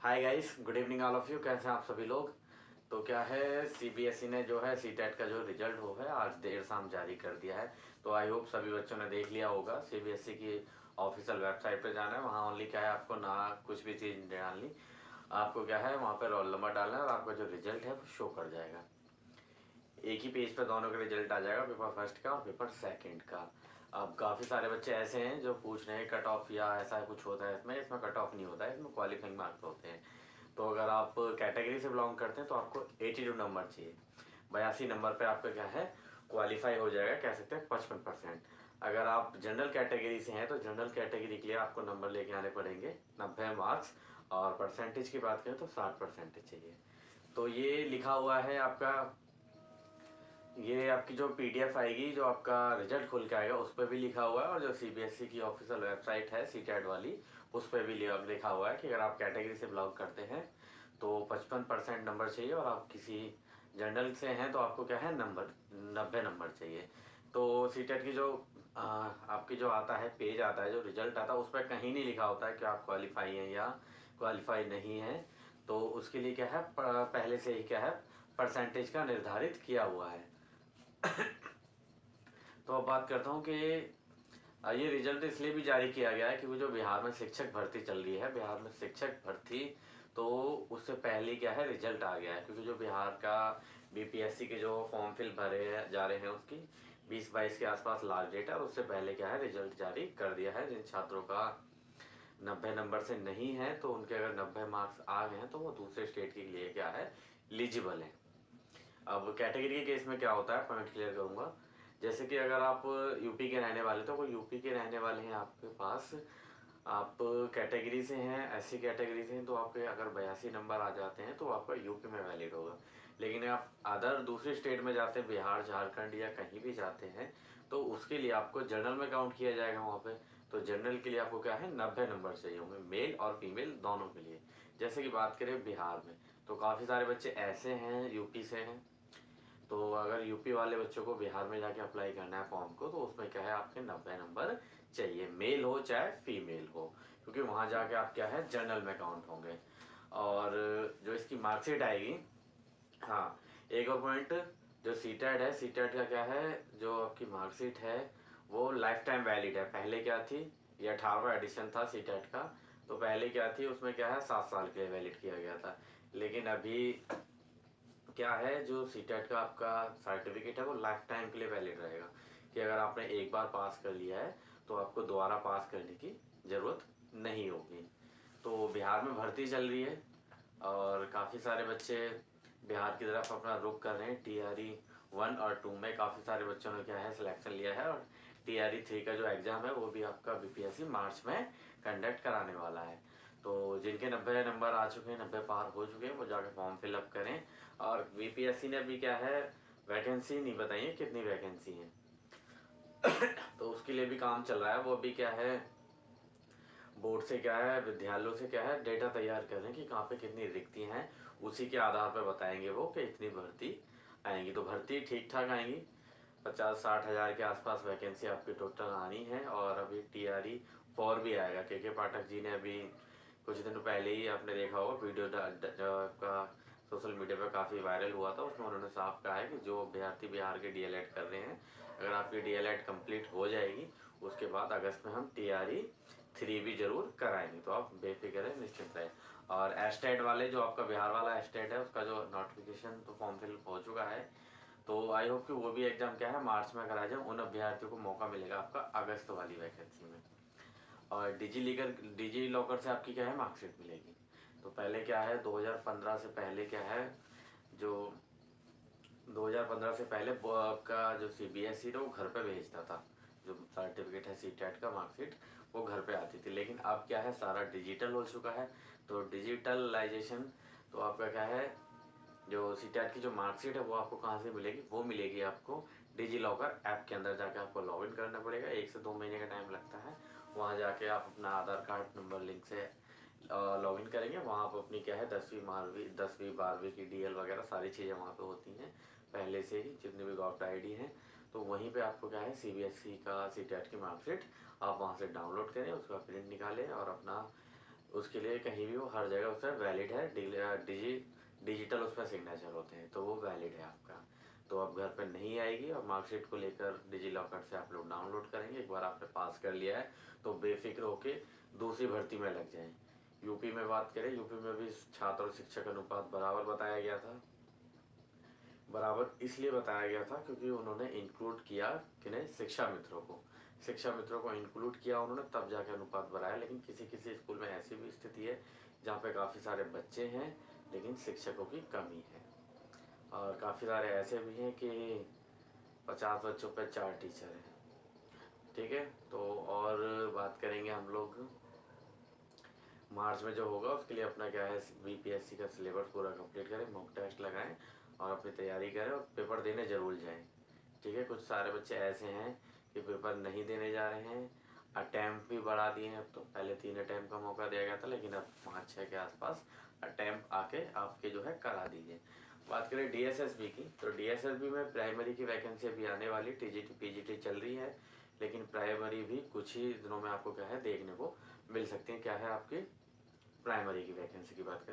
Hi guys, good evening all of you. कैसे हैं आप सभी लोग। तो क्या है, सीबीएसई ने जो है सीटेट का जो रिजल्ट हो है आज देर शाम जारी कर दिया है। तो आई होप सभी बच्चों ने देख लिया होगा। सीबीएसई की ऑफिशियल वेबसाइट पे जाना है, वहाँ ओनली क्या है, आपको ना कुछ भी चीज़ डालनी, आपको क्या है वहाँ पे रोल नंबर डालना है और आपका जो रिजल्ट है वो शो कर जाएगा। एक ही पेज पे दोनों का रिजल्ट आ जाएगा, पेपर फर्स्ट का और पेपर सेकंड का। अब काफ़ी सारे बच्चे ऐसे हैं जो पूछ रहे हैं कट ऑफ या ऐसा कुछ होता है इसमें। इसमें कट ऑफ नहीं होता है, इसमें क्वालिफाइंग मार्क्स होते हैं। तो अगर आप कैटेगरी से बिलोंग करते हैं तो आपको 82 नंबर चाहिए। 82 नंबर पे आपका क्या है क्वालिफाई हो जाएगा, कह सकते हैं 55%। अगर आप जनरल कैटेगरी से हैं तो जनरल कैटेगरी के लिए आपको नंबर लेके आने पड़ेंगे 90 मार्क्स। और परसेंटेज की बात करें तो 60% चाहिए। तो ये लिखा हुआ है आपका, ये आपकी जो पीडीएफ आएगी, जो आपका रिजल्ट खुल के आएगा उस पर भी लिखा हुआ है, और जो सीबीएसई की ऑफिशियल वेबसाइट है सीटेट वाली उस पर भी लिखा हुआ है कि अगर आप कैटेगरी से बिलोंग करते हैं तो 55% नंबर चाहिए, और आप किसी जनरल से हैं तो आपको क्या है नंबर 90 नंबर चाहिए। तो सीटेट की जो आपकी जो आता है पेज आता है, जो रिजल्ट आता है, उस पर कहीं नहीं लिखा होता है कि आप क्वालिफाई हैं या क्वालिफाई नहीं है। तो उसके लिए क्या है, पहले से ही क्या है परसेंटेज का निर्धारित किया हुआ है। तो अब बात करता हूँ कि ये रिजल्ट इसलिए भी जारी किया गया है क्योंकि जो बिहार में शिक्षक भर्ती चल रही है, बिहार में शिक्षक भर्ती, तो उससे पहले क्या है रिजल्ट आ गया है। क्योंकि जो बिहार का बीपीएससी के जो फॉर्म फिल भरे जा रहे हैं उसकी 20-22 के आसपास लास्ट डेट है, और उससे पहले क्या है रिजल्ट जारी कर दिया है। जिन छात्रों का 90 नंबर से नहीं है तो उनके अगर 90 मार्क्स आ गए हैं तो वो दूसरे स्टेट के लिए क्या है एलिजिबल है। अब कैटेगरी के केस में क्या होता है, पॉइंट क्लियर करूंगा। जैसे कि अगर आप यूपी के रहने वाले, तो कोई यूपी के रहने वाले हैं आपके पास, आप कैटेगरी से हैं, एससी कैटेगरी से हैं, तो आपके अगर 82 नंबर आ जाते हैं तो आपका यूपी में वैलिड होगा। लेकिन आप अदर दूसरे स्टेट में जाते हैं, बिहार झारखंड या कहीं भी जाते हैं, तो उसके लिए आपको जनरल में काउंट किया जाएगा वहाँ पे। तो जनरल के लिए आपको क्या है 90 नंबर चाहिए होंगे, मेल और फीमेल दोनों के लिए। जैसे कि बात करें बिहार में, तो काफ़ी सारे बच्चे ऐसे हैं यूपी से हैं। तो अगर यूपी वाले बच्चों को बिहार में जाके अप्लाई करना है फॉर्म को, तो उसमें क्या है आपके 90 नंबर चाहिए, मेल हो चाहे फीमेल हो, क्योंकि वहाँ जाके आप क्या है जनरल में काउंट होंगे। और जो इसकी मार्कशीट आएगी, हाँ, एक और पॉइंट, जो सीटेट है, सीटेट का क्या है, जो आपकी मार्कशीट है वो लाइफ टाइम वैलिड है। पहले क्या थी, ये 18वां एडिशन था सीटेट का। तो पहले क्या थी, उसमें क्या है 7 साल के लिए वैलिड किया गया था। लेकिन अभी क्या है, जो सीटेट का आपका सर्टिफिकेट है वो लाइफ टाइम के लिए वैलिड रहेगा, कि अगर आपने एक बार पास कर लिया है तो आपको दोबारा पास करने की ज़रूरत नहीं होगी। तो बिहार में भर्ती चल रही है और काफ़ी सारे बच्चे बिहार की तरफ अपना रुख कर रहे हैं। टीआरई 1 और 2 में काफ़ी सारे बच्चों ने क्या है सिलेक्शन लिया है, और टीआरई 3 का जो एग्ज़ाम है वो भी आपका बीपीएससी मार्च में कंडक्ट कराने वाला है। तो जिनके 90 नंबर आ चुके हैं, 90 पार हो चुके हैं, वो जाके फॉर्म फिलअप करें। और बीपीएससी ने भी क्या है वैकेंसी नहीं बताई है कितनी वैकेंसी है। तो उसके लिए भी काम चल रहा है। वो भी क्या है बोर्ड से क्या है, विद्यालयों से क्या है डेटा तैयार कर रहे हैं कि कहाँ पे कितनी रिक्ति हैं। उसी के आधार पर बताएंगे वो कि इतनी भर्ती आएंगी। तो भर्ती ठीक ठाक आएंगी, 50-60 हज़ार के आसपास वैकेंसी आपकी टोटल आनी है। और अभी टीआरई 4 भी आएगा। के पाठक जी ने अभी कुछ दिन पहले ही आपने देखा होगा वीडियो का सोशल मीडिया पर काफ़ी वायरल हुआ था, उसमें उन्होंने साफ कहा है कि जो अभ्यर्थी बिहार के डीएलएड कर रहे हैं, अगर आपकी डीएलएड कंप्लीट हो जाएगी उसके बाद अगस्त में हम टीआरई 3 भी जरूर कराएंगे। तो आप बेफिक्र है, निश्चिंत रहे। और एस्टेट वाले, जो आपका बिहार वाला एस्टेट है, उसका जो नोटिफिकेशन तो फॉर्म फिल हो चुका है। तो आई होप कि वो भी एग्जाम क्या है मार्च में कराया जाए। उन अभ्यर्थियों को मौका मिलेगा आपका अगस्त वाली वैकेंसी में। और डिजी लॉकर से आपकी क्या है मार्कशीट मिलेगी। तो पहले क्या है 2015 से पहले क्या है, जो 2015 से पहले वो आपका जो सीबीएसई था वो घर पे भेजता था। जो सर्टिफिकेट है सीटेट का मार्कशीट वो घर पे आती थी। लेकिन अब क्या है सारा डिजिटल हो चुका है। तो डिजिटलाइजेशन, तो आपका क्या है जो सीटेट की जो मार्कशीट है वो आपको कहाँ से मिलेगी, वो मिलेगी आपको डिजी लॉकर ऐप के अंदर जाके आपको लॉगिन करना पड़ेगा। 1 से 2 महीने का टाइम लगता है। वहाँ जाके आप अपना आधार कार्ड नंबर लिंक से लॉगिन करेंगे। वहाँ आप अपनी क्या है 10वीं 12वीं की डीएल वगैरह सारी चीज़ें वहाँ पे होती हैं पहले से ही, जितने भी गॉप्ट आईडी हैं। तो वहीं पे आपको क्या है सीबीएसई का सीटेट की मार्कशीट आप वहाँ से डाउनलोड करें, उसका प्रिंट निकालें और अपना उसके लिए कहीं भी वो हर जगह उसमें वैलिड है, डिजिटल उसमें सिग्नेचर होते हैं, तो वो वैलिड है आपका। तो अब घर पे नहीं आएगी, और मार्कशीट को लेकर डिजी लॉकर से आप लोग डाउनलोड करेंगे। एक बार आपने पास कर लिया है तो बेफिक्र होके दूसरी भर्ती में लग जाएं। यूपी में बात करें, यूपी में भी छात्र और शिक्षक अनुपात बराबर बताया गया था। बराबर इसलिए बताया गया था क्योंकि उन्होंने इंक्लूड किया किन्हें, शिक्षा मित्रों को। शिक्षा मित्रों को इंक्लूड किया उन्होंने, तब जाके अनुपात बढ़ाया। लेकिन किसी किसी स्कूल में ऐसी भी स्थिति है जहाँ पे काफ़ी सारे बच्चे हैं लेकिन शिक्षकों की कमी है, और काफ़ी सारे ऐसे भी हैं कि 50 बच्चों पे 4 टीचर हैं। ठीक है, तो और बात करेंगे हम लोग मार्च में जो होगा उसके लिए अपना क्या है, बीपीएससी का सिलेबस पूरा कंप्लीट करें, मॉक टेस्ट लगाएं और अपनी तैयारी करें, और पेपर देने जरूर जाएं। ठीक है, कुछ सारे बच्चे ऐसे हैं कि पेपर नहीं देने जा रहे हैं। अटैम्प्ट भी बढ़ा दिए हैं, अब तो पहले 3 अटैम्प्ट का मौका दिया गया था, लेकिन अब 5-6 के आसपास अटैम्प्ट आके आपके जो है करा दीजिए। बात करें डीएसएसबी की, तो डीएसएसबी में प्राइमरी की वैकेंसी अभी आने वाली, टीजीटी पीजीटी चल रही है, लेकिन प्राइमरी भी कुछ ही दिनों में आपको क्या है देखने को मिल सकती है। क्या है आपकी प्राइमरी की वैकेंसी की बात करें